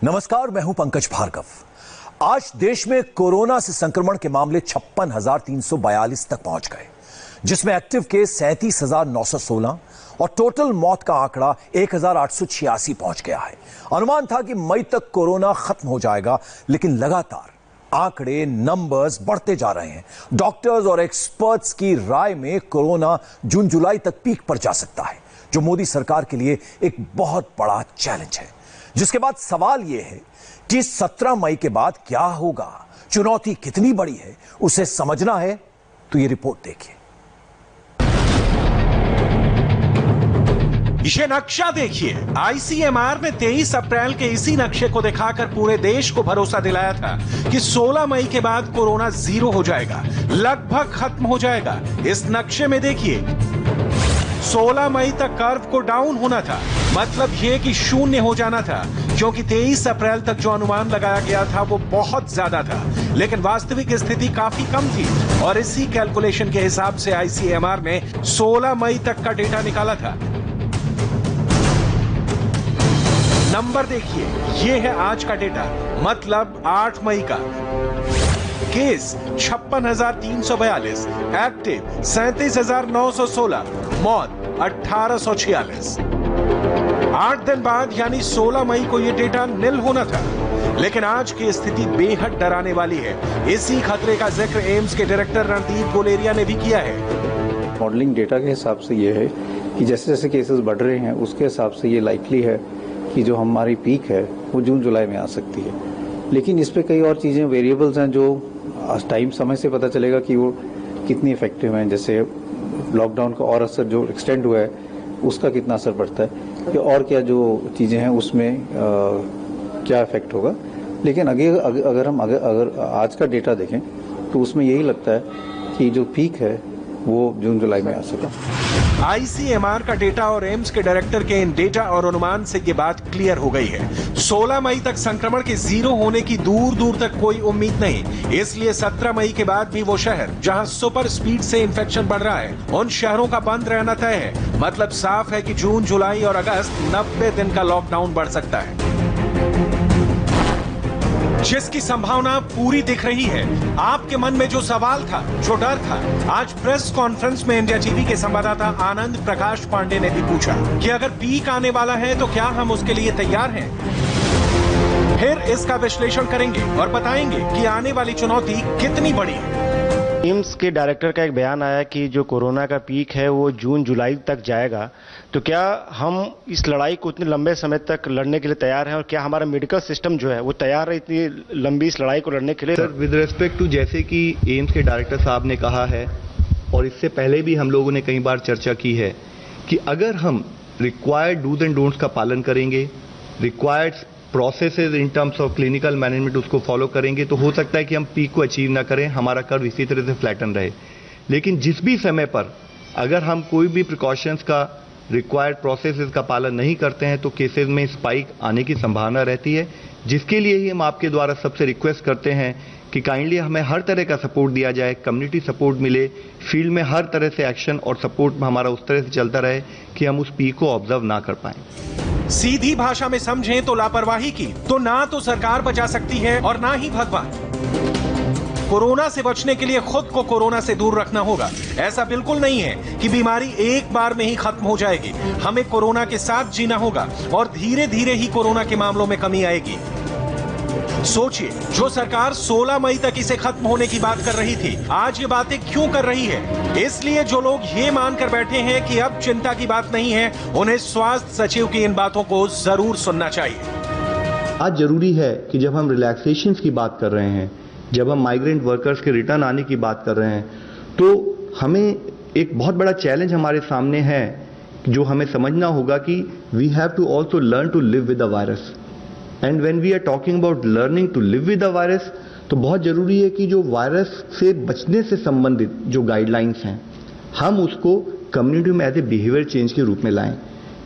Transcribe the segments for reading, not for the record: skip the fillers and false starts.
नमस्कार, मैं हूं पंकज भार्गव। आज देश में कोरोना से संक्रमण के मामले 56,342 तक पहुंच गए, जिसमें एक्टिव केस 37,916 और टोटल मौत का आंकड़ा 1,886 पहुंच गया है। अनुमान था कि मई तक कोरोना खत्म हो जाएगा, लेकिन लगातार आंकड़े नंबर्स बढ़ते जा रहे हैं। डॉक्टर्स और एक्सपर्ट्स की राय में कोरोना जून जुलाई तक पीक पर जा सकता है, जो मोदी सरकार के लिए एक बहुत बड़ा चैलेंज है। जिसके बाद सवाल यह है कि 17 मई के बाद क्या होगा, चुनौती कितनी बड़ी है, उसे समझना है तो ये रिपोर्ट देखिए। ये नक्शा देखिए। आईसीएमआर ने 23 अप्रैल के इसी नक्शे को दिखाकर पूरे देश को भरोसा दिलाया था कि 16 मई के बाद कोरोना जीरो हो जाएगा, लगभग खत्म हो जाएगा। इस नक्शे में देखिए, 16 मई तक कर्व को डाउन होना था, मतलब ये कि शून्य हो जाना था, क्योंकि 23 अप्रैल तक जो अनुमान लगाया गया था वो बहुत ज्यादा था, लेकिन वास्तविक स्थिति काफी कम थी। और इसी कैलकुलेशन के हिसाब से आईसीएमआर ने 16 मई तक का डेटा निकाला था। नंबर देखिए, ये है आज का डेटा, मतलब 8 मई का। केस 56,342, एक्टिव 37,916, मौत 1,846। 8 दिन बाद यानी 16 मई को यह डेटा निल होना था, लेकिन आज की स्थिति बेहद डराने वाली है। इसी खतरे का जिक्र एम्स के डायरेक्टर रणदीप गुलेरिया ने भी किया है। मॉडलिंग डेटा के हिसाब से ये है कि जैसे जैसे केसेस बढ़ रहे हैं, उसके हिसाब से ये लाइकली है कि जो हमारी पीक है वो जून जुलाई में आ सकती है। लेकिन इस पे कई और चीज़ें वेरिएबल्स हैं जो टाइम समय से पता चलेगा कि वो कितनी इफेक्टिव हैं। जैसे लॉकडाउन का और असर जो एक्सटेंड हुआ है उसका कितना असर पड़ता है, और क्या जो चीज़ें हैं उसमें क्या इफेक्ट होगा। लेकिन अगर आज का डेटा देखें तो उसमें यही लगता है कि जो पीक है वो जून जुलाई में आ सका। आईसीएमआर का डेटा और एम्स के डायरेक्टर के इन डेटा और अनुमान से ये बात क्लियर हो गई है। 16 मई तक संक्रमण के जीरो होने की दूर दूर तक कोई उम्मीद नहीं। इसलिए 17 मई के बाद भी वो शहर जहां सुपर स्पीड से इन्फेक्शन बढ़ रहा है, उन शहरों का बंद रहना तय है। मतलब साफ है कि जून, जुलाई और अगस्त 90 दिन का लॉकडाउन बढ़ सकता है, जिसकी संभावना पूरी दिख रही है। आपके मन में जो सवाल था, जो डर था, आज प्रेस कॉन्फ्रेंस में इंडिया टीवी के संवाददाता आनंद प्रकाश पांडे ने भी पूछा कि अगर पीक आने वाला है तो क्या हम उसके लिए तैयार हैं। फिर इसका विश्लेषण करेंगे और बताएंगे कि आने वाली चुनौती कितनी बड़ी है। एम्स के डायरेक्टर का एक बयान आया कि जो कोरोना का पीक है वो जून जुलाई तक जाएगा, तो क्या हम इस लड़ाई को इतने लंबे समय तक लड़ने के लिए तैयार हैं, और क्या हमारा मेडिकल सिस्टम जो है वो तैयार है इतनी लंबी इस लड़ाई को लड़ने के लिए? सर, विद रिस्पेक्ट टू जैसे कि एम्स के डायरेक्टर साहब ने कहा है, और इससे पहले भी हम लोगों ने कई बार चर्चा की है कि अगर हम रिक्वायर्ड डूज एंड डोंट्स का पालन करेंगे, required processes in terms of clinical management उसको फॉलो करेंगे, तो हो सकता है कि हम पीक को अचीव ना करें, हमारा कर्व इसी तरह से फ्लैटन रहे। लेकिन जिस भी समय पर अगर हम कोई भी प्रिकॉशंस का, रिक्वायर्ड प्रोसेसेस का पालन नहीं करते हैं, तो केसेस में स्पाइक आने की संभावना रहती है, जिसके लिए ही हम आपके द्वारा सबसे रिक्वेस्ट करते हैं कि काइंडली हमें हर तरह का सपोर्ट दिया जाए, कम्युनिटी सपोर्ट मिले, फील्ड में हर तरह से एक्शन और सपोर्ट हमारा उस तरह से चलता रहे कि हम उस पीक को ऑब्जर्व ना कर पाएं। सीधी भाषा में समझें तो लापरवाही की तो ना तो सरकार बचा सकती है और ना ही भगवान। कोरोना से बचने के लिए खुद को कोरोना से दूर रखना होगा। ऐसा बिल्कुल नहीं है कि बीमारी एक बार में ही खत्म हो जाएगी। हमें कोरोना के साथ जीना होगा और धीरे धीरे ही कोरोना के मामलों में कमी आएगी। सोचिए, जो सरकार 16 मई तक इसे खत्म होने की बात कर रही थी, आज ये बातें क्यों कर रही है? इसलिए जो लोग ये मानकर बैठे हैं कि अब चिंता की बात नहीं है, उन्हें स्वास्थ्य सचिव की इन बातों को जरूर सुनना चाहिए। आज जरूरी है कि जब हम रिलैक्सेशन की बात कर रहे हैं, जब हम माइग्रेंट वर्कर्स के रिटर्न आने की बात कर रहे हैं, तो हमें एक बहुत बड़ा चैलेंज हमारे सामने है जो हमें समझना होगा कि we have to also learn to live with the virus. And when we are talking about learning to live with the virus, तो बहुत जरूरी है कि जो वायरस से बचने से संबंधित जो गाइडलाइंस हैं, हम उसको कम्युनिटी में एज ए बिहेवियर चेंज के रूप में लाएं।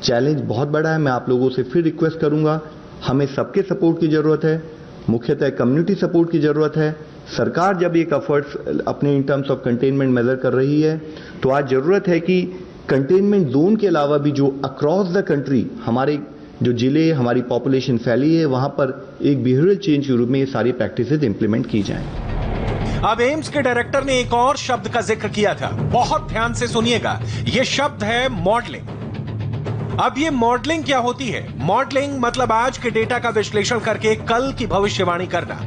चैलेंज बहुत बड़ा है। मैं आप लोगों से फिर रिक्वेस्ट करूंगा, हमें सबके सपोर्ट की जरूरत है, मुख्यतः कम्युनिटी सपोर्ट की जरूरत है। सरकार जब एक एफर्ट्स अपने in terms of containment measure कर रही है, तो आज जरूरत है कि कंटेनमेंट जोन के अलावा भी जो अक्रॉस द कंट्री हमारे जो जिले हमारी पॉपुलेशन फैली है वहां पर एक बिहेवियरल चेंज के रूप में ये सारी प्रैक्टिसेस इंप्लीमेंट की जाएं। अब एम्स के डायरेक्टर ने एक और शब्द का जिक्र किया था, बहुत ध्यान से सुनिएगा, यह शब्द है मॉडलिंग। अब ये मॉडलिंग क्या होती है? मॉडलिंग मतलब आज के डेटा का विश्लेषण करके कल की भविष्यवाणी करना।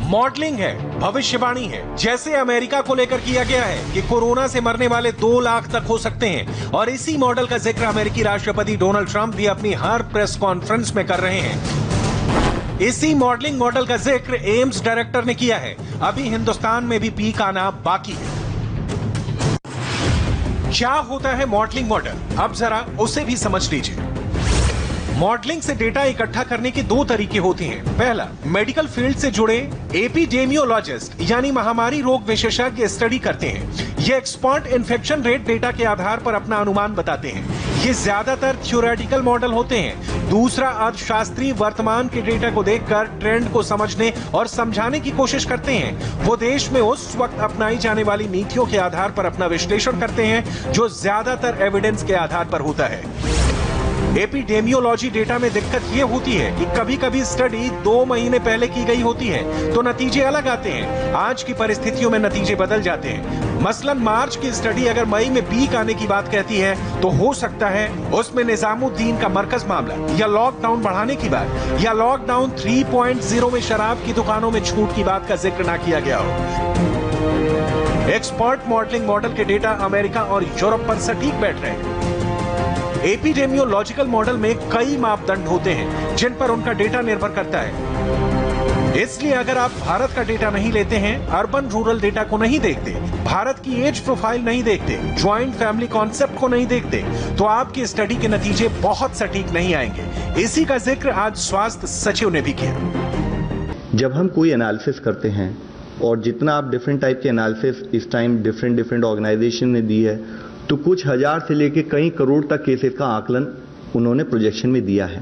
मॉडलिंग है, भविष्यवाणी है। जैसे अमेरिका को लेकर किया गया है कि कोरोना से मरने वाले 2 लाख तक हो सकते हैं, और इसी मॉडल का जिक्र अमेरिकी राष्ट्रपति डोनाल्ड ट्रंप भी अपनी हर प्रेस कॉन्फ्रेंस में कर रहे हैं। इसी मॉडलिंग मॉडल का जिक्र एम्स डायरेक्टर ने किया है। अभी हिंदुस्तान में भी पीक आना बाकी है। क्या होता है मॉडलिंग मॉडल? अब जरा उसे भी समझ लीजिए। मॉडलिंग से डेटा इकट्ठा करने के 2 तरीके होते हैं। पहला, मेडिकल फील्ड से जुड़े एपिडेमियोलॉजिस्ट यानी महामारी रोग विशेषज्ञ स्टडी करते हैं। ये एक्सपर्ट इन्फेक्शन रेट डेटा के आधार पर अपना अनुमान बताते हैं। ये ज्यादातर थ्योरेटिकल मॉडल होते हैं। दूसरा, अर्थशास्त्री वर्तमान के डेटा को देखकर ट्रेंड को समझने और समझाने की कोशिश करते हैं। वो देश में उस वक्त अपनाई जाने वाली नीतियों के आधार पर अपना विश्लेषण करते हैं, जो ज्यादातर एविडेंस के आधार पर होता है। एपिडेमियोलॉजी डेटा में दिक्कत यह होती है कि कभी-कभी स्टडी 2 महीने पहले की गई होती है तो नतीजे अलग आते हैं। आज की परिस्थितियों में नतीजे बदल जाते हैं। मसलन मार्च की स्टडी अगर मई में पीक आने की बात कहती है तो हो सकता है उसमें निजामुद्दीन का मरकज मामला, या लॉकडाउन बढ़ाने की बात, या लॉकडाउन 3.0 में शराब की दुकानों में छूट की बात का जिक्र ना किया गया हो। एक्सपर्ट मॉडलिंग मॉडल के डेटा अमेरिका और यूरोप पर सटीक बैठ रहे हैं। एपिडेमियोलॉजिकल मॉडल में कई मापदंड होते हैं जिन पर उनका डेटा निर्भर करता है। इसलिए अगर आप भारत का डेटा नहीं लेते हैं, अर्बन रूरल डेटा को नहीं देखते, भारत की एज प्रोफाइल नहीं देखते, ज्वाइंट फैमिली कॉन्सेप्ट को नहीं देखते, तो आपकी स्टडी के नतीजे बहुत सटीक नहीं आएंगे। इसी का जिक्र आज स्वास्थ्य सचिव ने भी किया। जब हम कोई एनालिसिस करते हैं, और जितना आप डिफरेंट टाइप के एनालिसिस इस टाइम डिफरेंट ऑर्गेनाइजेशन ने दी है, तो कुछ हजार से लेकर कई करोड़ तक केसेस का आकलन उन्होंने प्रोजेक्शन में दिया है।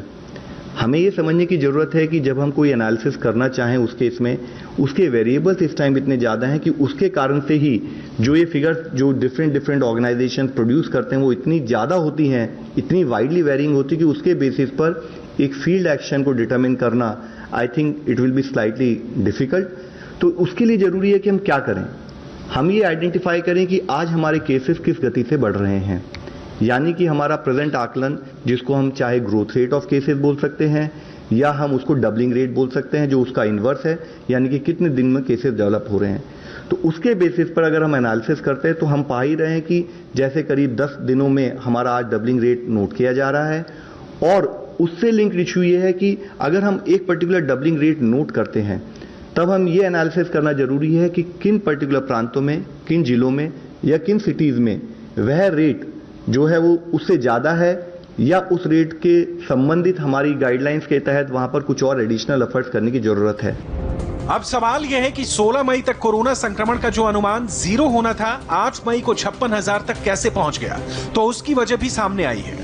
हमें ये समझने की जरूरत है कि जब हम कोई एनालिसिस करना चाहें उस केस में, उसके वेरिएबल्स इस टाइम इतने ज़्यादा हैं कि उसके कारण से ही जो ये फिगर्स जो डिफरेंट ऑर्गेनाइजेशन प्रोड्यूस करते हैं वो इतनी ज़्यादा होती हैं, इतनी वाइडली वेरिंग होती है कि उसके बेसिस पर एक फील्ड एक्शन को डिटरमिन करना I think it will be slightly difficult. तो उसके लिए ज़रूरी है कि हम क्या करें, हम ये आइडेंटिफाई करें कि आज हमारे केसेस किस गति से बढ़ रहे हैं, यानी कि हमारा प्रेजेंट आकलन, जिसको हम चाहे ग्रोथ रेट ऑफ केसेस बोल सकते हैं या हम उसको डबलिंग रेट बोल सकते हैं, जो उसका इन्वर्स है, यानी कि कितने दिन में केसेस डेवलप हो रहे हैं। तो उसके बेसिस पर अगर हम एनालिसिस करते हैं तो हम पा ही रहे हैं कि जैसे करीब 10 दिनों में हमारा आज डबलिंग रेट नोट किया जा रहा है। और उससे लिंक इशू ये है कि अगर हम एक पर्टिकुलर डबलिंग रेट नोट करते हैं तब हम ये एनालिसिस करना जरूरी है कि किन पर्टिकुलर प्रांतों में, किन जिलों में या किन सिटीज में वह रेट जो है वो उससे ज़्यादा है, या उस रेट के संबंधित हमारी गाइडलाइंस के तहत वहां पर कुछ और एडिशनल एफर्ट्स करने की जरूरत है। अब सवाल यह है कि 16 मई तक कोरोना संक्रमण का जो अनुमान 0 होना था, 8 मई को 56,000 तक कैसे पहुंच गया? तो उसकी वजह भी सामने आई है।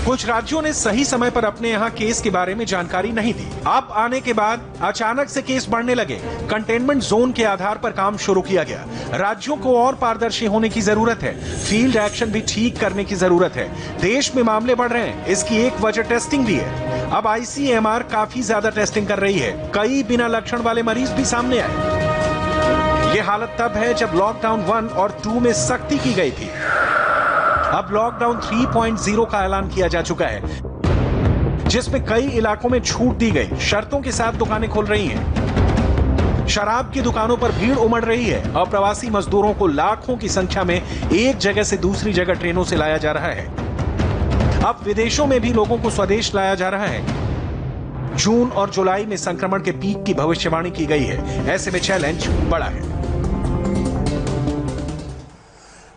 कुछ राज्यों ने सही समय पर अपने यहां केस के बारे में जानकारी नहीं दी। अब आने के बाद अचानक से केस बढ़ने लगे। कंटेनमेंट जोन के आधार पर काम शुरू किया गया। राज्यों को और पारदर्शी होने की जरूरत है। फील्ड एक्शन भी ठीक करने की जरूरत है। देश में मामले बढ़ रहे हैं, इसकी एक वजह टेस्टिंग भी है। अब ICMR काफी ज्यादा टेस्टिंग कर रही है। कई बिना लक्षण वाले मरीज भी सामने आए। ये हालत तब है जब लॉकडाउन 1 और 2 में सख्ती की गई थी। अब लॉकडाउन 3.0 का ऐलान किया जा चुका है, जिसमें कई इलाकों में छूट दी गई, शर्तों के साथ दुकानें खुल रही हैं। शराब की दुकानों पर भीड़ उमड़ रही है। अप्रवासी मजदूरों को लाखों की संख्या में एक जगह से दूसरी जगह ट्रेनों से लाया जा रहा है। अब विदेशों में भी लोगों को स्वदेश लाया जा रहा है। जून और जुलाई में संक्रमण के पीक की भविष्यवाणी की गई है। ऐसे में चैलेंज बड़ा है।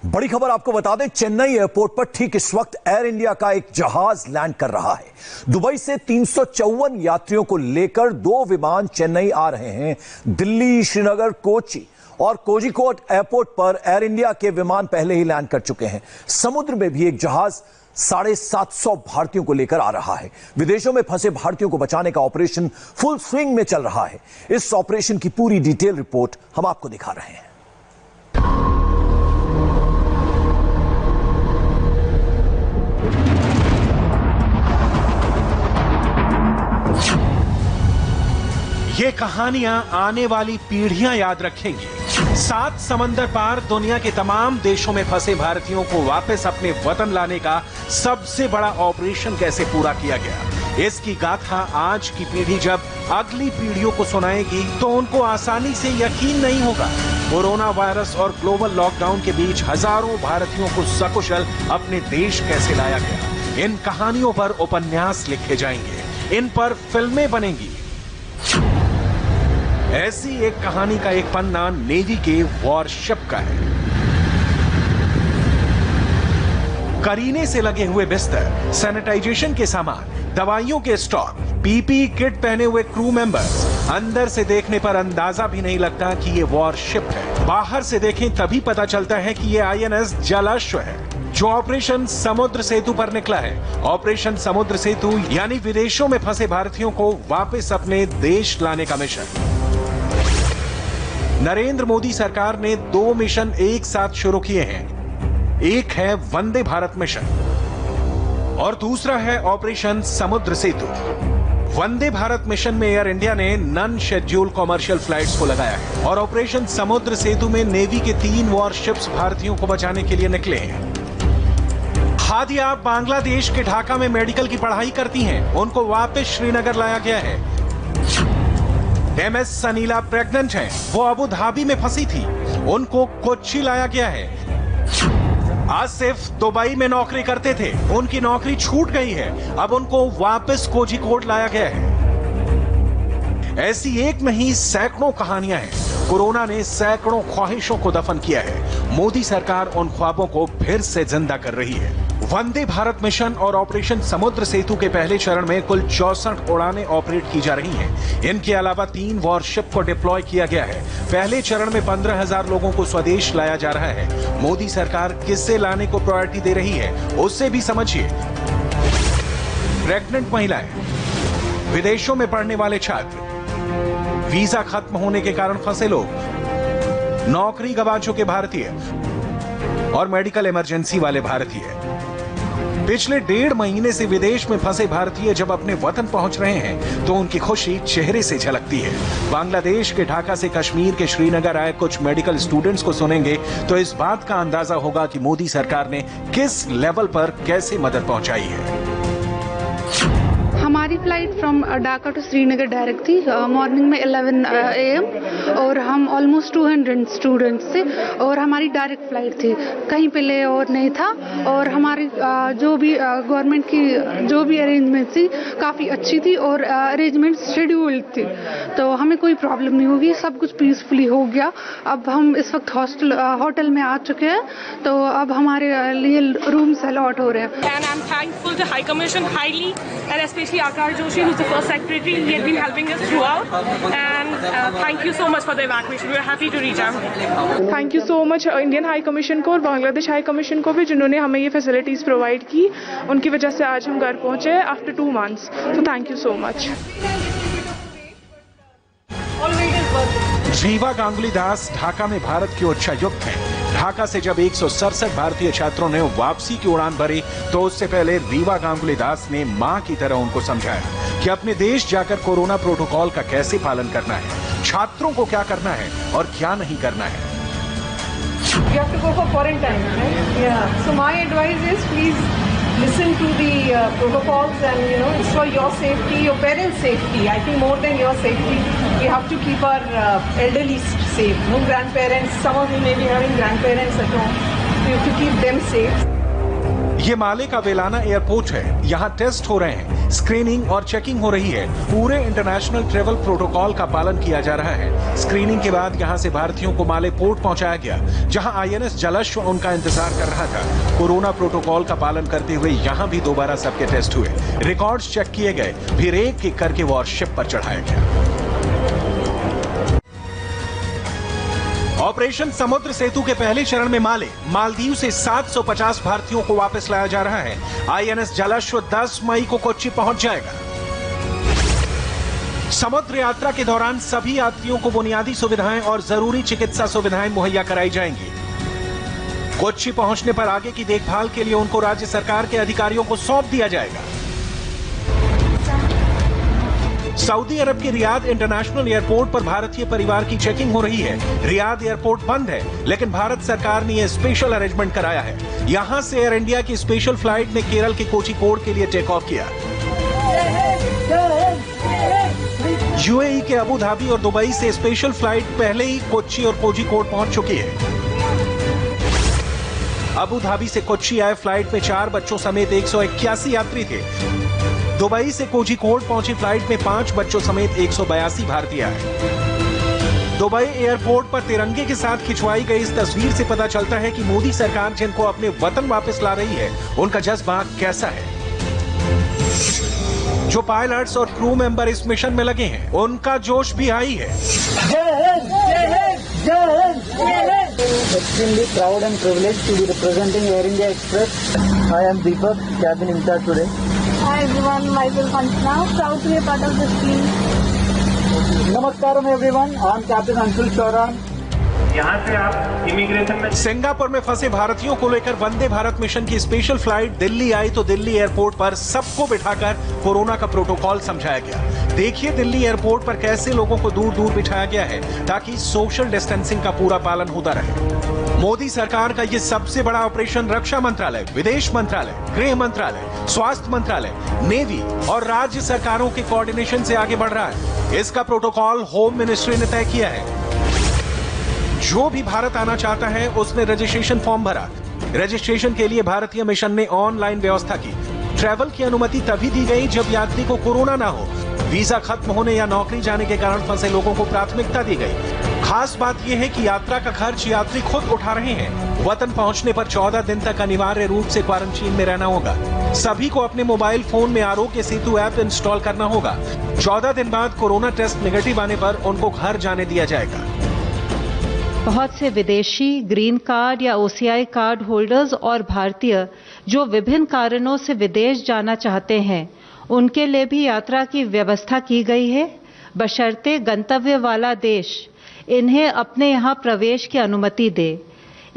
बड़ी खबर आपको बता दें, चेन्नई एयरपोर्ट पर ठीक इस वक्त एयर इंडिया का एक जहाज लैंड कर रहा है। दुबई से 354 यात्रियों को लेकर 2 विमान चेन्नई आ रहे हैं। दिल्ली, श्रीनगर, कोची और कोझिकोड एयरपोर्ट पर एयर इंडिया के विमान पहले ही लैंड कर चुके हैं। समुद्र में भी एक जहाज 750 भारतीयों को लेकर आ रहा है। विदेशों में फंसे भारतीयों को बचाने का ऑपरेशन फुल स्विंग में चल रहा है। इस ऑपरेशन की पूरी डिटेल रिपोर्ट हम आपको दिखा रहे हैं। ये कहानियां आने वाली पीढ़ियां याद रखेंगी। 7 समंदर पार दुनिया के तमाम देशों में फंसे भारतीयों को वापस अपने वतन लाने का सबसे बड़ा ऑपरेशन कैसे पूरा किया गया, इसकी गाथा आज की पीढ़ी जब अगली पीढ़ियों को सुनाएगी तो उनको आसानी से यकीन नहीं होगा। कोरोना वायरस और ग्लोबल लॉकडाउन के बीच हजारों भारतीयों को सकुशल अपने देश कैसे लाया गया, इन कहानियों पर उपन्यास लिखे जाएंगे, इन पर फिल्में बनेंगी। ऐसी एक कहानी का एक पन्ना नेवी के वॉरशिप का है। करीने से लगे हुए बिस्तर, सैनिटाइजेशन के सामान, दवाइयों के स्टॉक, पीपी किट पहने हुए क्रू मेंबर्स, अंदर से देखने पर अंदाजा भी नहीं लगता कि ये वॉरशिप है। बाहर से देखें तभी पता चलता है कि ये INS जलाश्व है, जो ऑपरेशन समुद्र सेतु पर निकला है। ऑपरेशन समुद्र सेतु यानी विदेशों में फंसे भारतीयों को वापस अपने देश लाने का मिशन। नरेंद्र मोदी सरकार ने 2 मिशन एक साथ शुरू किए हैं। एक है वंदे भारत मिशन और दूसरा है ऑपरेशन समुद्र सेतु। वंदे भारत मिशन में एयर इंडिया ने नॉन शेड्यूल कॉमर्शियल फ्लाइट्स को लगाया है और ऑपरेशन समुद्र सेतु में नेवी के 3 वॉरशिप्स भारतीयों को बचाने के लिए निकले हैं। हादिया बांग्लादेश के ढाका में मेडिकल की पढ़ाई करती हैं, उनको वापस श्रीनगर लाया गया है। MS सनीला प्रेग्नेंट हैं, वो अबू धाबी में फंसी थी, उनको कोच्चि लाया गया है। आसिफ दुबई में नौकरी करते थे, उनकी नौकरी छूट गई है, अब उनको वापस कोझिकोड लाया गया है। ऐसी एक नहीं सैकड़ों कहानियां हैं। कोरोना ने सैकड़ों ख्वाहिशों को दफन किया है। मोदी सरकार उन ख्वाबों को फिर से जिंदा कर रही है। वंदे भारत मिशन और ऑपरेशन समुद्र सेतु के पहले चरण में कुल 64 उड़ानें ऑपरेट की जा रही हैं। इनके अलावा 3 वॉरशिप को डिप्लॉय किया गया है। पहले चरण में 15,000 लोगों को स्वदेश लाया जा रहा है। मोदी सरकार किससे लाने को प्रायोरिटी दे रही है, उससे भी समझिए। प्रेग्नेंट महिलाएं, विदेशों में पढ़ने वाले छात्र, वीजा खत्म होने के कारण फंसे लोग, नौकरी गंवा चुके भारतीय और मेडिकल इमरजेंसी वाले भारतीय। पिछले 1.5 महीने से विदेश में फंसे भारतीय जब अपने वतन पहुंच रहे हैं तो उनकी खुशी चेहरे से झलकती है। बांग्लादेश के ढाका से कश्मीर के श्रीनगर आए कुछ मेडिकल स्टूडेंट्स को सुनेंगे तो इस बात का अंदाजा होगा कि मोदी सरकार ने किस लेवल पर कैसे मदद पहुंचाई है। हमारी flight from Dhaka to Srinagar direct थी मॉर्निंग में 11 AM और हम ऑलमोस्ट 200 स्टूडेंट्स थे और हमारी डायरेक्ट फ्लाइट थी, कहीं पे ले और नहीं था और हमारी जो भी गवर्नमेंट की जो भी अरेंजमेंट थी काफ़ी अच्छी थी और अरेंजमेंट शेड्यूल्ड थी, तो हमें कोई प्रॉब्लम नहीं होगी, सब कुछ पीसफुली हो गया। अब हम इस वक्त होटल में आ चुके हैं तो अब हमारे लिए रूम्स अलॉट हो रहे हैं। And I'm thankful to High Commission highly and especially Akash Joshi, who's the first secretary. He has been helping us throughout, and thank you so much for the evacuation. We are happy to reach out. Thank you so much Indian high commission को और Bangladesh high commission को भी, जिन्होंने हमें ये facilities provide की, उनकी वजह से आज हम घर पहुंचे आफ्टर 2 months, तो thank you so much. Riva Ganguly Das Dhaka में भारत के उच्चायुक्त हैं। ढाका से जब 167 भारतीय छात्रों ने वापसी की उड़ान भरी तो उससे पहले रीवा गांगुली दास ने मां की तरह उनको समझाया कि अपने देश जाकर कोरोना प्रोटोकॉल का कैसे पालन करना है, छात्रों को क्या करना है और क्या नहीं करना है। You have to go for quarantine, right? Yeah. So my advice is please listen to the protocols and it's for your safety, your parents' safety. I think more than your safety, we have to keep our elderly safe. No grandparents, some of you may be having grandparents at home. We have to keep them safe. ये माले का वेलाना airport है, यहाँ test हो रहे हैं, screening और checking हो रही है। पूरे इंटरनेशनल ट्रेवल प्रोटोकॉल का पालन किया जा रहा है। स्क्रीनिंग के बाद यहाँ से भारतीयों को माले पोर्ट पहुंचाया गया, जहाँ INS जलाश्व उनका इंतजार कर रहा था। कोरोना प्रोटोकॉल का पालन करते हुए यहाँ भी दोबारा सबके टेस्ट हुए, रिकॉर्ड्स चेक किए गए, फिर एक एक करके वॉरशिप पर चढ़ाया गया। ऑपरेशन समुद्र सेतु के पहले चरण में मालदीव से 750 भारतीयों को वापस लाया जा रहा है। INS जलाश्व 10 मई को कोच्चि पहुंच जाएगा। समुद्र यात्रा के दौरान सभी यात्रियों को बुनियादी सुविधाएं और जरूरी चिकित्सा सुविधाएं मुहैया कराई जाएंगी। कोच्चि पहुंचने पर आगे की देखभाल के लिए उनको राज्य सरकार के अधिकारियों को सौंप दिया जाएगा। सऊदी अरब के रियाद इंटरनेशनल एयरपोर्ट पर भारतीय परिवार की चेकिंग हो रही है। रियाद एयरपोर्ट बंद है, लेकिन भारत सरकार ने यह स्पेशल अरेंजमेंट कराया है। यहां से एयर इंडिया की स्पेशल फ्लाइट ने केरल के कोझिकोड के लिए टेक ऑफ किया। यूएई के अबू धाबी और दुबई से स्पेशल फ्लाइट पहले ही कोच्चि और कोझिकोड पहुंच चुकी है। अबू धाबी से कोच्चि आए फ्लाइट में 4 बच्चों समेत 181 यात्री थे। दुबई से कोझिकोड पहुंची फ्लाइट में 5 बच्चों समेत 182 भारतीय आए। दुबई एयरपोर्ट पर तिरंगे के साथ खिंचवाई गई इस तस्वीर से पता चलता है कि मोदी सरकार जिनको अपने वतन वापस ला रही है, उनका जज्बा कैसा है। जो पायलट्स और क्रू मेंबर इस मिशन में लगे हैं, उनका जोश भी हाई है। Extremely proud and privileged to be representing Air India Express. I am Deepak, cabin in charge today. Hi everyone, myself Anshna, proud to be a part of this team. Namaskaram everyone, I am Captain Anshul Chauran. यहाँ से आप immigration में Singapore में फंसे भारतीयों को लेकर Vande Bharat mission की स्पेशल फ्लाइट दिल्ली आई तो दिल्ली एयरपोर्ट पर सबको बिठाकर कोरोना का प्रोटोकॉल समझाया गया। देखिए दिल्ली एयरपोर्ट पर कैसे लोगों को दूर दूर बिठाया गया है ताकि सोशल डिस्टेंसिंग का पूरा पालन होता रहे। मोदी सरकार का ये सबसे बड़ा ऑपरेशन रक्षा मंत्रालय, विदेश मंत्रालय, गृह मंत्रालय, स्वास्थ्य मंत्रालय, नेवी और राज्य सरकारों के कोऑर्डिनेशन से आगे बढ़ रहा है। इसका प्रोटोकॉल होम मिनिस्ट्री ने तय किया है। जो भी भारत आना चाहता है उसने रजिस्ट्रेशन फॉर्म भरा। रजिस्ट्रेशन के लिए भारतीय मिशन ने ऑनलाइन व्यवस्था की। ट्रैवल की अनुमति तभी दी गई जब यात्री को कोरोना ना हो। वीजा खत्म होने या नौकरी जाने के कारण फंसे लोगों को प्राथमिकता दी गई। खास बात यह है कि यात्रा का खर्च यात्री खुद उठा रहे हैं। वतन पहुंचने पर 14 दिन तक अनिवार्य रूप से क्वारंटीन में रहना होगा। सभी को अपने मोबाइल फोन में आरोग्य सेतु ऐप इंस्टॉल करना होगा। 14 दिन बाद कोरोना टेस्ट नेगेटिव आने पर उनको घर जाने दिया जाएगा। बहुत से विदेशी ग्रीन कार्ड या ओसीआई कार्ड होल्डर्स और भारतीय जो विभिन्न कारणों से विदेश जाना चाहते हैं, उनके लिए भी यात्रा की व्यवस्था की गई है, बशर्ते गंतव्य वाला देश इन्हें अपने यहां प्रवेश की अनुमति दे।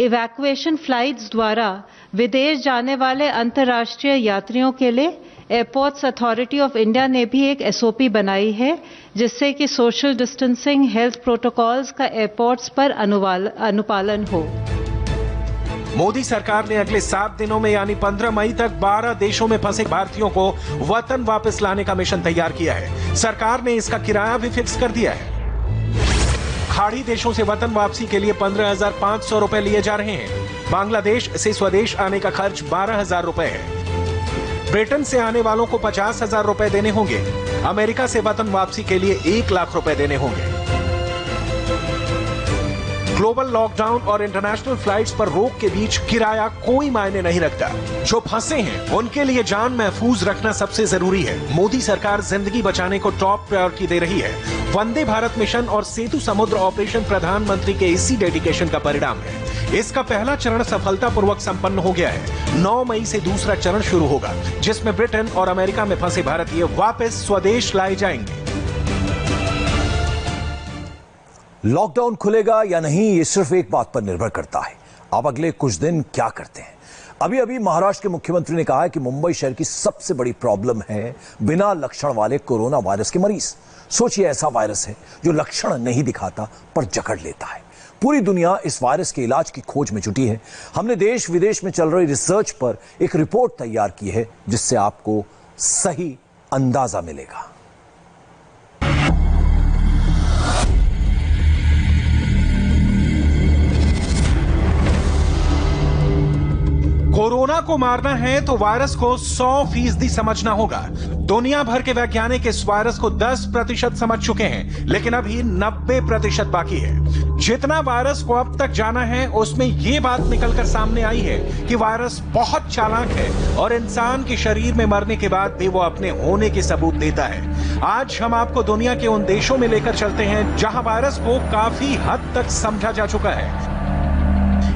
इवैक्यूएशन फ्लाइट्स द्वारा विदेश जाने वाले अंतर्राष्ट्रीय यात्रियों के लिए एयरपोर्ट्स अथॉरिटी ऑफ इंडिया ने भी एक एसओपी बनाई है, जिससे कि सोशल डिस्टेंसिंग हेल्थ प्रोटोकॉल्स का एयरपोर्ट्स पर अनुपालन हो। मोदी सरकार ने अगले 7 दिनों में यानी 15 मई तक 12 देशों में फंसे भारतीयों को वतन वापस लाने का मिशन तैयार किया है। सरकार ने इसका किराया भी फिक्स कर दिया है। खाड़ी देशों से वतन वापसी के लिए 15,500 रुपए लिए जा रहे हैं। बांग्लादेश से स्वदेश आने का खर्च 12,000 रुपए है। ब्रिटेन से आने वालों को 50,000 रुपए देने होंगे। अमेरिका से वतन वापसी के लिए 1 लाख रुपए देने होंगे। ग्लोबल लॉकडाउन और इंटरनेशनल फ्लाइट्स पर रोक के बीच किराया कोई मायने नहीं रखता। जो फंसे हैं उनके लिए जान महफूज रखना सबसे जरूरी है। मोदी सरकार जिंदगी बचाने को टॉप प्रायोरिटी दे रही है। वंदे भारत मिशन और सेतु समुद्र ऑपरेशन प्रधानमंत्री के इसी डेडिकेशन का परिणाम है। इसका पहला चरण सफलतापूर्वक संपन्न हो गया है। 9 मई से दूसरा चरण शुरू होगा, जिसमें ब्रिटेन और अमेरिका में फंसे भारतीय वापस स्वदेश लाए जाएंगे। लॉकडाउन खुलेगा या नहीं, ये सिर्फ एक बात पर निर्भर करता है, आप अगले कुछ दिन क्या करते हैं। अभी अभी महाराष्ट्र के मुख्यमंत्री ने कहा है कि मुंबई शहर की सबसे बड़ी प्रॉब्लम है बिना लक्षण वाले कोरोना वायरस के मरीज। सोचिए, ऐसा वायरस है जो लक्षण नहीं दिखाता पर जकड़ लेता है। पूरी दुनिया इस वायरस के इलाज की खोज में जुटी है। हमने देश विदेश में चल रही रिसर्च पर एक रिपोर्ट तैयार की है, जिससे आपको सही अंदाजा मिलेगा। कोरोना को मारना है तो वायरस को 100% समझना होगा। दुनिया भर के वैज्ञानिक इस वायरस को 10% समझ चुके हैं, लेकिन अभी 90% बाकी है। जितना वायरस को अब तक जाना है, उसमें यह बात निकलकर सामने आई है कि वायरस बहुत चालाक है और इंसान के शरीर में मरने के बाद भी वो अपने होने के सबूत देता है। आज हम आपको दुनिया के उन देशों में लेकर चलते हैं जहां वायरस को काफी हद तक समझा जा चुका है।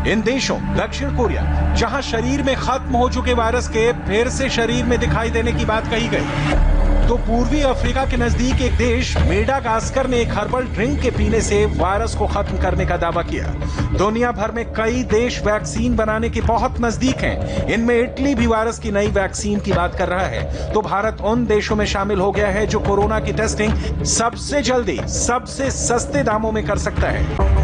इन देशों दक्षिण कोरिया, जहां शरीर में खत्म हो चुके वायरस के फिर से शरीर में दिखाई देने की बात कही गई। तो पूर्वी अफ्रीका के नजदीक एक देश मेडागास्कर ने एक हर्बल ड्रिंक के पीने से वायरस को खत्म करने का दावा किया। दुनिया भर में कई देश वैक्सीन बनाने के बहुत नजदीक हैं। इनमें इटली भी वायरस की नई वैक्सीन की बात कर रहा है। तो भारत उन देशों में शामिल हो गया है जो कोरोना की टेस्टिंग सबसे जल्दी, सबसे सस्ते दामों में कर सकता है।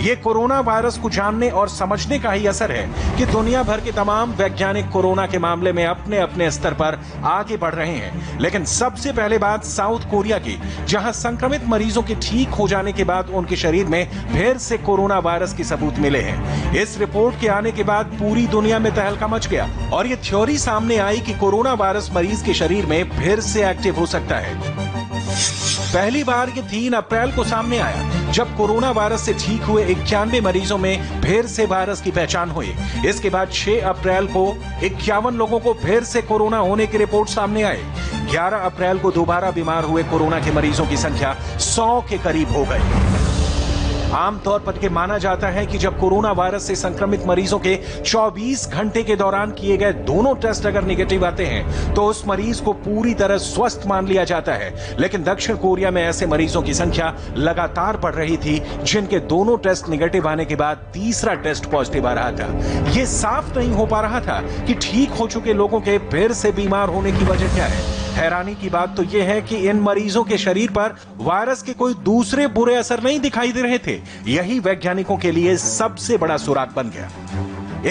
ये कोरोना वायरस को जानने और समझने का ही असर है कि दुनिया भर के तमाम वैज्ञानिक कोरोना के मामले में अपने अपने स्तर पर आगे बढ़ रहे हैं। लेकिन सबसे पहले बात साउथ कोरिया की, जहां संक्रमित मरीजों के ठीक हो जाने के बाद उनके शरीर में फिर से कोरोना वायरस के सबूत मिले हैं। इस रिपोर्ट के आने के बाद पूरी दुनिया में तहलका मच गया और ये थ्योरी सामने आई कि कोरोना वायरस मरीज के शरीर में फिर से एक्टिव हो सकता है। पहली बार ये 3 अप्रैल को सामने आया, जब कोरोना वायरस से ठीक हुए 91 मरीजों में फिर से वायरस की पहचान हुई। इसके बाद 6 अप्रैल को 51 लोगों को फिर से कोरोना होने की रिपोर्ट सामने आई। 11 अप्रैल को दोबारा बीमार हुए कोरोना के मरीजों की संख्या 100 के करीब हो गई। आमतौर पर यह माना जाता है कि जब कोरोना वायरस से संक्रमित मरीजों के 24 घंटे के दौरान किए गए दोनों टेस्ट अगर निगेटिव आते हैं तो उस मरीज को पूरी तरह स्वस्थ मान लिया जाता है। लेकिन दक्षिण कोरिया में ऐसे मरीजों की संख्या लगातार बढ़ रही थी जिनके दोनों टेस्ट निगेटिव आने के बाद तीसरा टेस्ट पॉजिटिव आ रहा था। यह साफ नहीं हो पा रहा था कि ठीक हो चुके लोगों के फिर से बीमार होने की वजह क्या है। हैरानी की बात तो यह है कि इन मरीजों के शरीर पर वायरस के कोई दूसरे बुरे असर नहीं दिखाई दे रहे थे। यही वैज्ञानिकों के लिए सबसे बड़ा सुराग बन गया।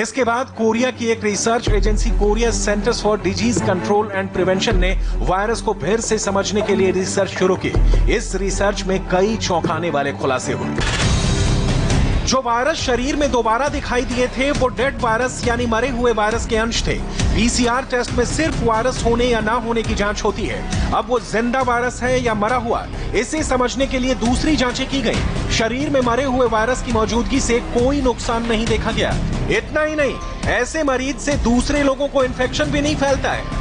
इसके बाद कोरिया की एक research agency Korea centres for disease control and prevention ने वायरस को फिर से समझने के लिए रिसर्च शुरू की। इस रिसर्च में कई चौंकाने वाले खुलासे हुए। जो वायरस शरीर में दोबारा दिखाई दिए थे वो डेड वायरस यानी मरे हुए वायरस के अंश थे। पीसीआर टेस्ट में सिर्फ वायरस होने या ना होने की जांच होती है। अब वो जिंदा वायरस है या मरा हुआ, इसे समझने के लिए दूसरी जांचें की गई। शरीर में मरे हुए वायरस की मौजूदगी से कोई नुकसान नहीं देखा गया। इतना ही नहीं, ऐसे मरीज से दूसरे लोगों को इन्फेक्शन भी नहीं फैलता है।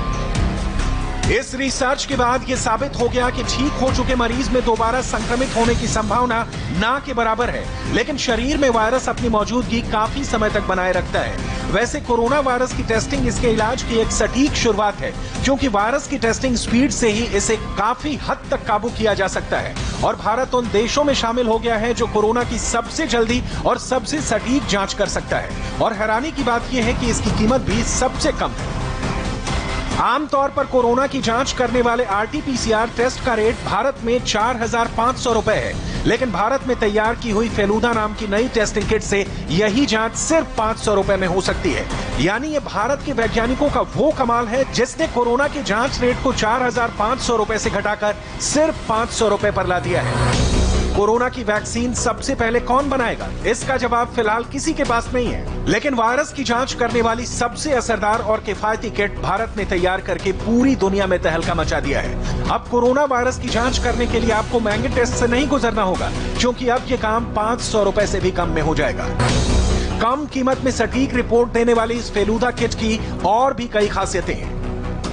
इस रिसर्च के बाद यह साबित हो गया कि ठीक हो चुके मरीज में दोबारा संक्रमित होने की संभावना ना के बराबर है, लेकिन शरीर में वायरस अपनी मौजूदगी काफी समय तक बनाए रखता है। वैसे कोरोना वायरस की टेस्टिंग इसके इलाज की एक सटीक शुरुआत है, क्योंकि वायरस की टेस्टिंग स्पीड से ही इसे काफी हद तक काबू किया जा सकता है। और भारत उन देशों में शामिल हो गया है जो कोरोना की सबसे जल्दी और सबसे सटीक जांच कर सकता है। और हैरानी की बात यह है कि इसकी कीमत भी सबसे कम है। आमतौर पर कोरोना की जांच करने वाले आरटीपीसीआर टेस्ट का रेट भारत में 4,500 रुपए है, लेकिन भारत में तैयार की हुई फेलूदा नाम की नई टेस्टिंग किट से यही जांच सिर्फ 500 रुपए में हो सकती है। यानी ये भारत के वैज्ञानिकों का वो कमाल है जिसने कोरोना की जांच रेट को 4,500 रुपए से घटाकर सिर्फ 500 रुपए पर ला दिया है। कोरोना की वैक्सीन सबसे पहले कौन बनाएगा, इसका जवाब फिलहाल किसी के पास नहीं है, लेकिन वायरस की जांच करने वाली सबसे असरदार और किफायती किट भारत ने तैयार करके पूरी दुनिया में तहलका मचा दिया है। अब कोरोना वायरस की जांच करने के लिए आपको महंगे टेस्ट से नहीं गुजरना होगा, क्योंकि अब ये काम 500 रुपए से भी कम में हो जाएगा। कम कीमत में सटीक रिपोर्ट देने वाली इस फेलूदा किट की और भी कई खासियतें हैं।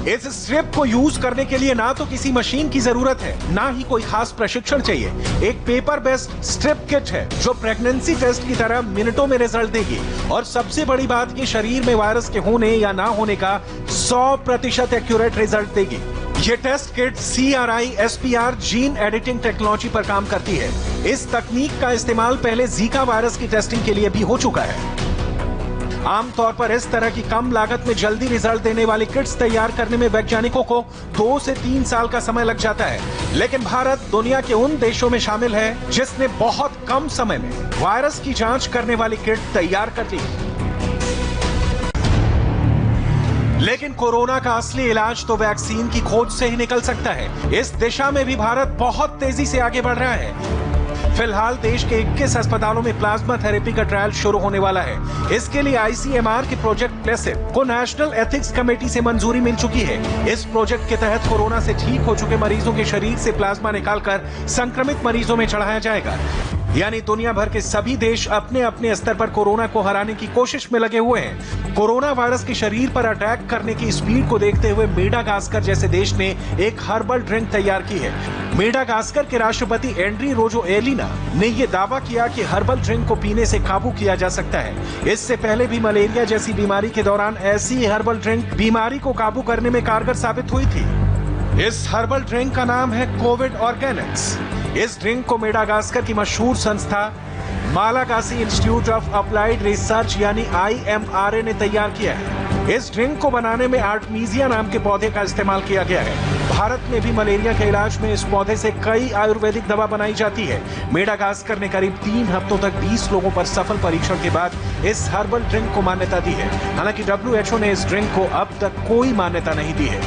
इस स्ट्रिप को यूज करने के लिए ना तो किसी मशीन की जरूरत है, ना ही कोई खास प्रशिक्षण चाहिए। एक पेपर बेस्ड स्ट्रिप किट है जो प्रेगनेंसी टेस्ट की तरह मिनटों में रिजल्ट देगी। और सबसे बड़ी बात, ये शरीर में वायरस के होने या ना होने का 100% एक्यूरेट रिजल्ट देगी। ये test kit CRISPR gene editing technology पर काम करती है। इस तकनीक का इस्तेमाल पहले जीका वायरस की टेस्टिंग के लिए भी हो चुका है। आमतौर पर इस तरह की कम लागत में जल्दी रिजल्ट देने वाली किट्स तैयार करने में वैज्ञानिकों को 2 से 3 साल का समय लग जाता है, लेकिन भारत दुनिया के उन देशों में शामिल है जिसने बहुत कम समय में वायरस की जांच करने वाली किट तैयार कर ली। लेकिन कोरोना का असली इलाज तो वैक्सीन की खोज से ही निकल सकता है। इस दिशा में भी भारत बहुत तेजी से आगे बढ़ रहा है। फिलहाल देश के 21 अस्पतालों में प्लाज्मा थेरेपी का ट्रायल शुरू होने वाला है। इसके लिए ICMR के प्रोजेक्ट प्लेसिड को नेशनल एथिक्स कमेटी से मंजूरी मिल चुकी है। इस प्रोजेक्ट के तहत कोरोना से ठीक हो चुके मरीजों के शरीर से प्लाज्मा निकालकर संक्रमित मरीजों में चढ़ाया जाएगा। यानी दुनिया भर के सभी देश अपने अपने स्तर पर कोरोना को हराने की कोशिश में लगे हुए हैं। कोरोना वायरस के शरीर पर अटैक करने की स्पीड को देखते हुए मेडागास्कर जैसे देश ने एक हर्बल ड्रिंक तैयार की है। मेडागास्कर के राष्ट्रपति एंड्री रोजोएलिना ने यह दावा किया कि हर्बल ड्रिंक को पीने से काबू किया जा सकता है। इससे पहले भी मलेरिया जैसी बीमारी के दौरान ऐसी हर्बल ड्रिंक बीमारी को काबू करने में कारगर साबित हुई थी। इस हर्बल ड्रिंक का नाम है कोविड ऑर्गेनिक्स। इस ड्रिंक को मेडागास्कर की मशहूर संस्था Malagasy institute of applied research यानी IMRA ने तैयार किया है। इस ड्रिंक को बनाने में आर्टमीजिया नाम के पौधे का इस्तेमाल किया गया है। भारत में भी मलेरिया के इलाज में इस पौधे से कई आयुर्वेदिक दवा बनाई जाती है। मेडागास्कर ने करीब 3 हफ्तों तक 20 लोगों पर सफल परीक्षण के बाद इस हर्बल ड्रिंक को मान्यता दी है। हालांकि WHO ने इस ड्रिंक को अब तक कोई मान्यता नहीं दी है।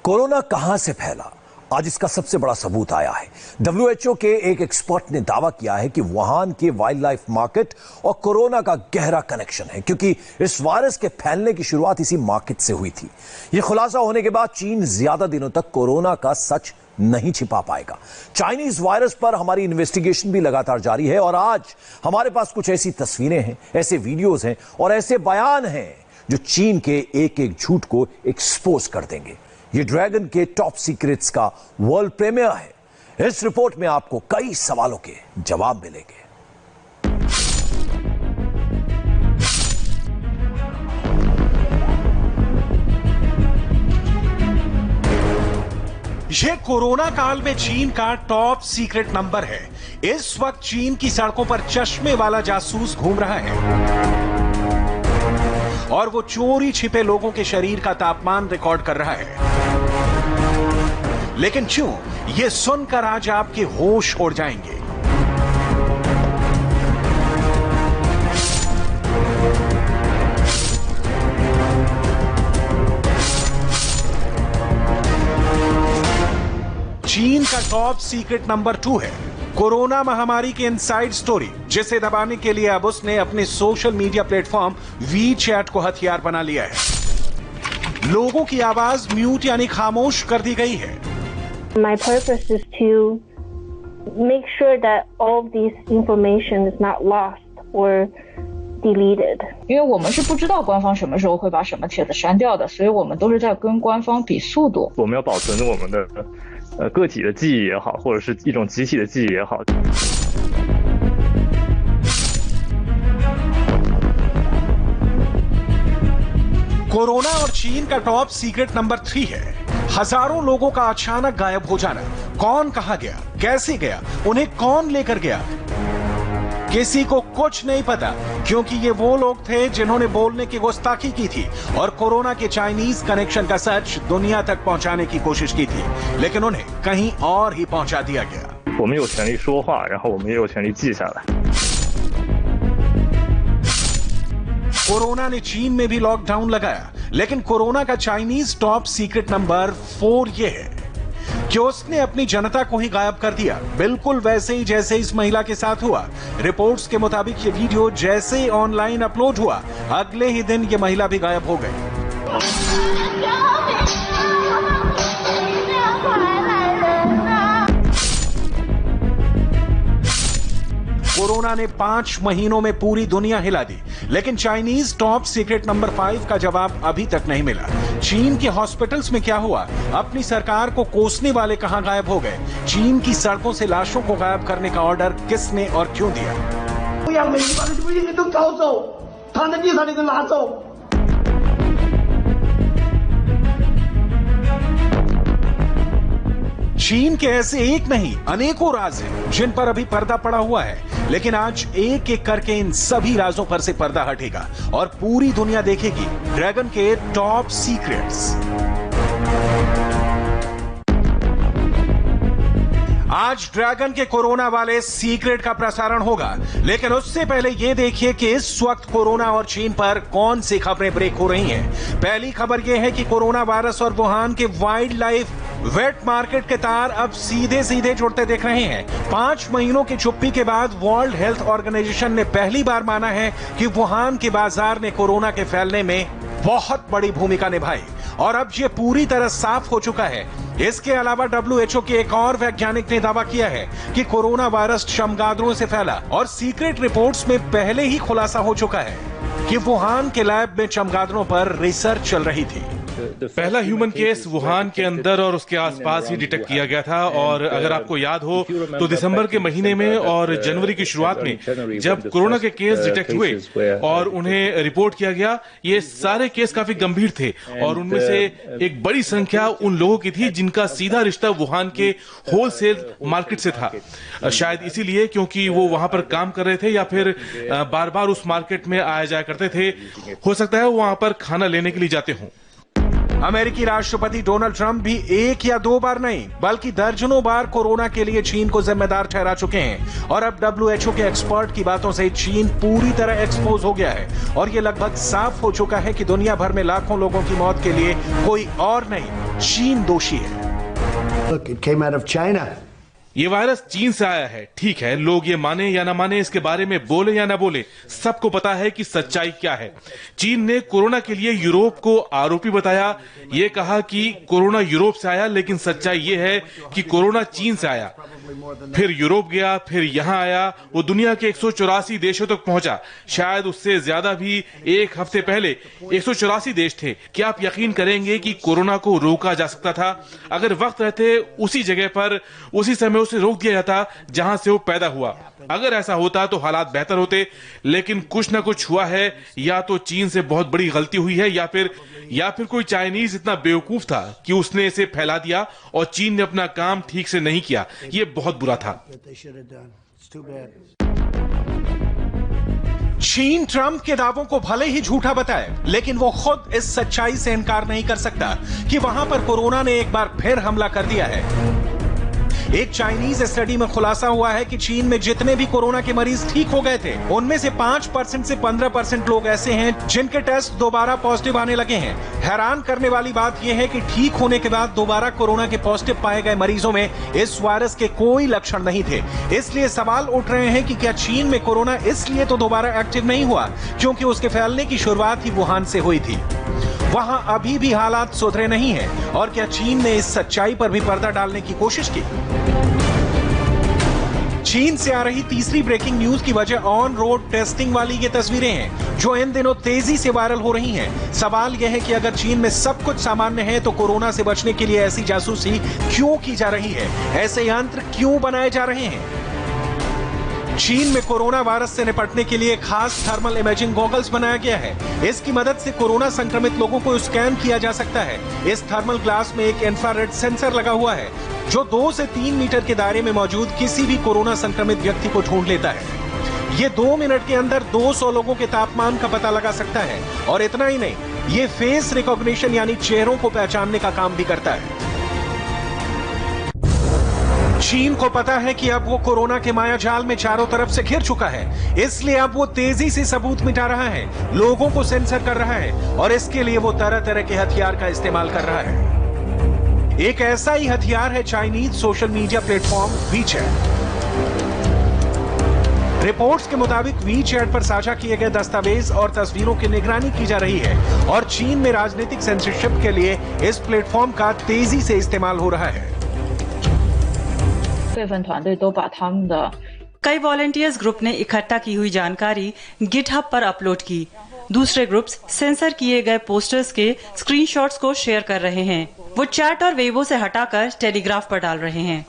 कोरोना कहां से फैला, आज इसका सबसे बड़ा सबूत आया है। WHO के एक एक्सपर्ट ने दावा किया है कि वुहान के वाइल्ड लाइफ मार्केट और कोरोना का गहरा कनेक्शन है, क्योंकि इस वायरस के फैलने की शुरुआत इसी मार्केट से हुई थी। यह खुलासा होने के बाद चीन ज्यादा दिनों तक कोरोना का सच नहीं छिपा पाएगा। चाइनीज वायरस पर हमारी इन्वेस्टिगेशन भी लगातार जारी है और आज हमारे पास कुछ ऐसी तस्वीरें हैं, ऐसे वीडियोज हैं और ऐसे बयान हैं जो चीन के एक एक झूठ को एक्सपोज कर देंगे। ये ड्रैगन के टॉप सीक्रेट्स का वर्ल्ड प्रीमियर है। इस रिपोर्ट में आपको कई सवालों के जवाब मिलेंगे। ये कोरोना काल में चीन का टॉप सीक्रेट नंबर है। इस वक्त चीन की सड़कों पर चश्मे वाला जासूस घूम रहा है और वो चोरी छिपे लोगों के शरीर का तापमान रिकॉर्ड कर रहा है। लेकिन क्यों, ये सुनकर आज आपके होश उड़ जाएंगे। चीन का टॉप सीक्रेट नंबर 2 है कोरोना महामारी की इनसाइड स्टोरी, जिसे दबाने के लिए अब उसने अपने सोशल मीडिया प्लेटफॉर्म WeChat को हथियार बना लिया है। लोगों की आवाज म्यूट यानी खामोश कर दी गई है। My purpose is to make sure that all of this information is not lost or deleted. 因为我们是不知道官方什么时候会把什么帖子删掉的，所以我们都是在跟官方比速度。我们要保存我们的个体的记忆也好，或者是一种集体的记忆也好。कोरोना और चीन का टॉप सीक्रेट नंबर 3 है हजारों लोगों का अचानक गायब हो जाना। कौन कहां गया, कैसे गया, उन्हें कौन लेकर गया, किसी को कुछ नहीं पता, क्योंकि ये वो लोग थे जिन्होंने बोलने की गुस्ताखी की थी और कोरोना के चाइनीज कनेक्शन का सच दुनिया तक पहुंचाने की कोशिश की थी, लेकिन उन्हें कहीं और ही पहुंचा दिया गया। 我们有权利说话，然后我们也有权利记下来。 कोरोना ने चीन में भी लॉकडाउन लगाया, लेकिन कोरोना का चाइनीज टॉप सीक्रेट नंबर 4 ये है कि उसने अपनी जनता को ही गायब कर दिया, बिल्कुल वैसे ही जैसे इस महिला के साथ हुआ। रिपोर्ट्स के मुताबिक ये वीडियो जैसे ही ऑनलाइन अपलोड हुआ, अगले ही दिन ये महिला भी गायब हो गई। कोरोना ने 5 महीनों में पूरी दुनिया हिला दी, लेकिन चाइनीज टॉप सीक्रेट नंबर 5 का जवाब अभी तक नहीं मिला। चीन के हॉस्पिटल्स में क्या हुआ, अपनी सरकार को कोसने वाले कहां गायब हो गए, चीन की सड़कों से लाशों को गायब करने का ऑर्डर किसने और क्यों दिया। चीन के ऐसे एक नहीं अनेकों राज हैं जिन पर अभी पर्दा पड़ा हुआ है, लेकिन आज एक एक करके इन सभी राजों पर से पर्दा हटेगा और पूरी दुनिया देखेगी ड्रैगन के टॉप सीक्रेट्स। आज ड्रैगन के कोरोना वाले सीक्रेट का प्रसारण होगा, लेकिन उससे पहले यह देखिए कि इस वक्त कोरोना और चीन पर कौन सी खबरें ब्रेक हो रही हैं। पहली खबर यह है कि कोरोना वायरस और वुहान के वाइल्ड लाइफ वेट मार्केट के तार अब सीधे सीधे जुड़ते दिख रहे हैं। 5 महीनों की चुप्पी के बाद वर्ल्ड हेल्थ ऑर्गेनाइजेशन ने पहली बार माना है कि वुहान के बाजार ने कोरोना के फैलने में बहुत बड़ी भूमिका निभाई और अब यह पूरी तरह साफ हो चुका है इसके अलावा WHO के एक और वैज्ञानिक ने दावा किया है कि कोरोना वायरस चमगादड़ों से फैला और सीक्रेट रिपोर्ट्स में पहले ही खुलासा हो चुका है कि वुहान के लैब में चमगादड़ों पर रिसर्च चल रही थी। पहला ह्यूमन केस वुहान के अंदर और उसके आसपास ही डिटेक्ट किया गया था। और अगर आपको याद हो तो दिसंबर के महीने में और जनवरी की शुरुआत में जब कोरोना के केस डिटेक्ट हुए और उन्हें रिपोर्ट किया गया, ये सारे केस काफी गंभीर थे और उनमें से एक बड़ी संख्या उन लोगों की थी जिनका सीधा रिश्ता वुहान के होलसेल मार्केट से था। शायद इसीलिए क्योंकि वो वहां पर काम कर रहे थे या फिर बार बार उस मार्केट में आया जाया करते थे। हो सकता है वो वहां पर खाना लेने के लिए जाते हों। अमेरिकी राष्ट्रपति डोनाल्ड ट्रंप भी एक या दो बार नहीं बल्कि दर्जनों बार कोरोना के लिए चीन को जिम्मेदार ठहरा चुके हैं और अब WHO के एक्सपर्ट की बातों से चीन पूरी तरह एक्सपोज हो गया है और ये लगभग साफ हो चुका है कि दुनिया भर में लाखों लोगों की मौत के लिए कोई और नहीं, चीन दोषी है। Look, it came out of China. ये वायरस चीन से आया है, ठीक है। लोग ये माने या ना माने, इसके बारे में बोले या ना बोले, सबको पता है कि सच्चाई क्या है। चीन ने कोरोना के लिए यूरोप को आरोपी बताया, ये कहा कि कोरोना यूरोप से आया, लेकिन सच्चाई ये है कि कोरोना चीन से आया। फिर यूरोप गया, फिर यहां आया, वो दुनिया के 184 देशों तक पहुंचा। शायद उससे ज्यादा भी एक हफ्ते पहले 184 देश थे। क्या आप यकीन करेंगे कि कोरोना को रोका जा सकता था अगर वक्त रहते उसी जगह पर उसी समय उसे रोक दिया जाता जहां से वो पैदा हुआ? अगर ऐसा होता तो हालात बेहतर होते, लेकिन कुछ ना कुछ हुआ है। या तो चीन से बहुत बड़ी गलती हुई है या फिर कोई चाइनीज इतना बेवकूफ था कि उसने इसे फैला दिया और चीन ने अपना काम ठीक से नहीं किया। ये बहुत बुरा था। चीन ट्रंप के दावों को भले ही झूठा बताए, लेकिन वो खुद इस सच्चाई से इनकार नहीं कर सकता कि वहां पर कोरोना ने एक बार फिर हमला कर दिया है। एक चाइनीज स्टडी में खुलासा हुआ है कि चीन में जितने भी कोरोना के मरीज ठीक हो गए थे, उनमें से 5% से 15% लोग ऐसे हैं जिनके टेस्ट दोबारा पॉजिटिव आने लगे हैं। हैरान करने वाली बात यह है कि ठीक होने के बाद दोबारा कोरोना के पॉजिटिव पाए गए मरीजों में इस वायरस के कोई लक्षण नहीं थे। इसलिए सवाल उठ रहे हैं कि क्या चीन में कोरोना इसलिए तो दोबारा एक्टिव नहीं हुआ क्योंकि उसके फैलने की शुरुआत ही वुहान से हुई थी। वहां अभी भी हालात सुधरे नहीं हैं और क्या चीन ने इस सच्चाई पर भी पर्दा डालने की कोशिश की? चीन से आ रही तीसरी ब्रेकिंग न्यूज की वजह ऑन रोड टेस्टिंग वाली ये तस्वीरें हैं जो इन दिनों तेजी से वायरल हो रही हैं। सवाल यह है कि अगर चीन में सब कुछ सामान्य है तो कोरोना से बचने के लिए ऐसी जासूसी क्यों की जा रही है? ऐसे यंत्र क्यों बनाए जा रहे हैं? चीन में कोरोना वायरस से निपटने के लिए खास थर्मल इमेजिंग गॉगल्स बनाया गया है। इसकी मदद से कोरोना संक्रमित लोगों को स्कैन किया जा सकता है। इस थर्मल ग्लास में एक इंफ्रारेड सेंसर लगा हुआ है जो 2 से 3 मीटर के दायरे में मौजूद किसी भी कोरोना संक्रमित व्यक्ति को ढूंढ लेता है। ये 2 मिनट के अंदर 200 लोगों के तापमान का पता लगा सकता है और इतना ही नहीं, ये फेस रिकॉग्निशन यानी चेहरों को पहचानने का काम भी करता है। चीन को पता है कि अब वो कोरोना के मायाजाल में चारों तरफ से घिर चुका है, इसलिए अब वो तेजी से सबूत मिटा रहा है, लोगों को सेंसर कर रहा है और इसके लिए वो तरह तरह के हथियार का इस्तेमाल कर रहा है। एक ऐसा ही हथियार है Chinese social media platform WeChat. Reports के मुताबिक वीचैट पर साझा किए गए दस्तावेज और तस्वीरों की निगरानी की जा रही है और चीन में राजनीतिक सेंसरशिप के लिए इस प्लेटफॉर्म का तेजी से इस्तेमाल हो रहा है। कई वॉलंटियर्स ग्रुप ने इकट्ठा की हुई जानकारी गिटहब पर अपलोड की। दूसरे ग्रुप्स सेंसर किए गए पोस्टर्स के स्क्रीनशॉट्स को शेयर कर रहे हैं। वो चैट और वेबो से हटाकर टेलीग्राफ पर डाल रहे हैं।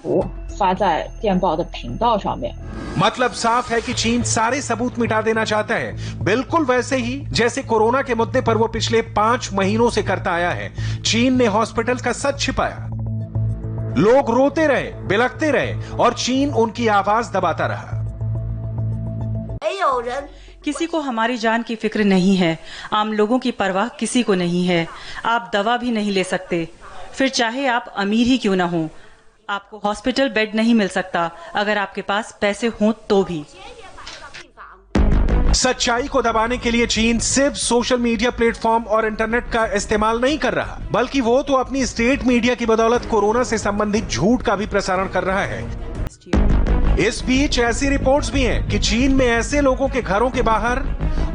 मतलब साफ है कि चीन सारे सबूत मिटा देना चाहता है, बिल्कुल वैसे ही जैसे कोरोना के मुद्दे पर वो पिछले 5 महीनों से करता आया है। चीन ने हॉस्पिटल का सच छिपाया, लोग रोते रहे, बिलखते रहे और चीन उनकी आवाज दबाता रहा। किसी को हमारी जान की फिक्र नहीं है, आम लोगों की परवाह किसी को नहीं है। आप दवा भी नहीं ले सकते, फिर चाहे आप अमीर ही क्यों ना हो। आपको हॉस्पिटल बेड नहीं मिल सकता अगर आपके पास पैसे हों तो भी। सच्चाई को दबाने के लिए चीन सिर्फ सोशल मीडिया प्लेटफॉर्म और इंटरनेट का इस्तेमाल नहीं कर रहा, बल्कि वो तो अपनी स्टेट मीडिया की बदौलत कोरोना से संबंधित झूठ का भी प्रसारण कर रहा है। इस बीच ऐसी रिपोर्ट्स भी हैं कि चीन में ऐसे लोगों के घरों के बाहर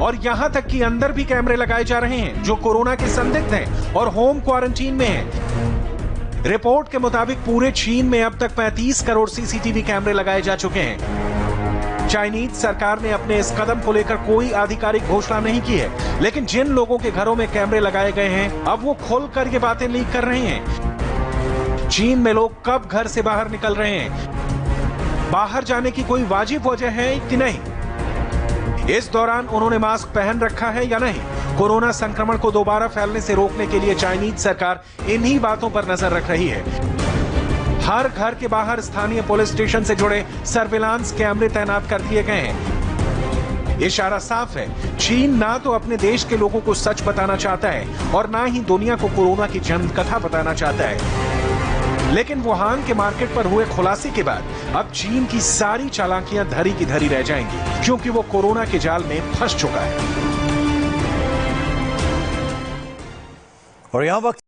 और यहां तक कि अंदर भी कैमरे लगाए जा रहे हैं जो कोरोना के संदिग्ध हैं और होम क्वारंटीन में हैं। रिपोर्ट के मुताबिक पूरे चीन में अब तक 35 करोड़ सीसीटीवी कैमरे लगाए जा चुके हैं। चाइनीज सरकार ने अपने इस कदम को लेकर कोई आधिकारिक घोषणा नहीं की है, लेकिन जिन लोगों के घरों में कैमरे लगाए गए हैं अब वो खोलकर ये बातें लीक कर रहे हैं। चीन में लोग कब घर से बाहर निकल रहे हैं, बाहर जाने की कोई वाजिब वजह है कि नहीं, इस दौरान उन्होंने मास्क पहन रखा है या नहीं, कोरोना संक्रमण को दोबारा फैलने से रोकने के लिए चाइनीज सरकार इन्हीं बातों पर नजर रख रही है। हर घर के बाहर स्थानीय पुलिस स्टेशन से जुड़े सर्विलांस कैमरे तैनात कर दिए गए हैं। इशारा साफ है, चीन ना तो अपने देश के लोगों को सच बताना चाहता है और ना ही दुनिया को कोरोना की जन्म कथा बताना चाहता है। लेकिन वुहान के मार्केट पर हुए खुलासे के बाद अब चीन की सारी चालाकियां धरी की धरी रह जाएंगी, क्योंकि वो कोरोना के जाल में फंस चुका है। और यहां वक्त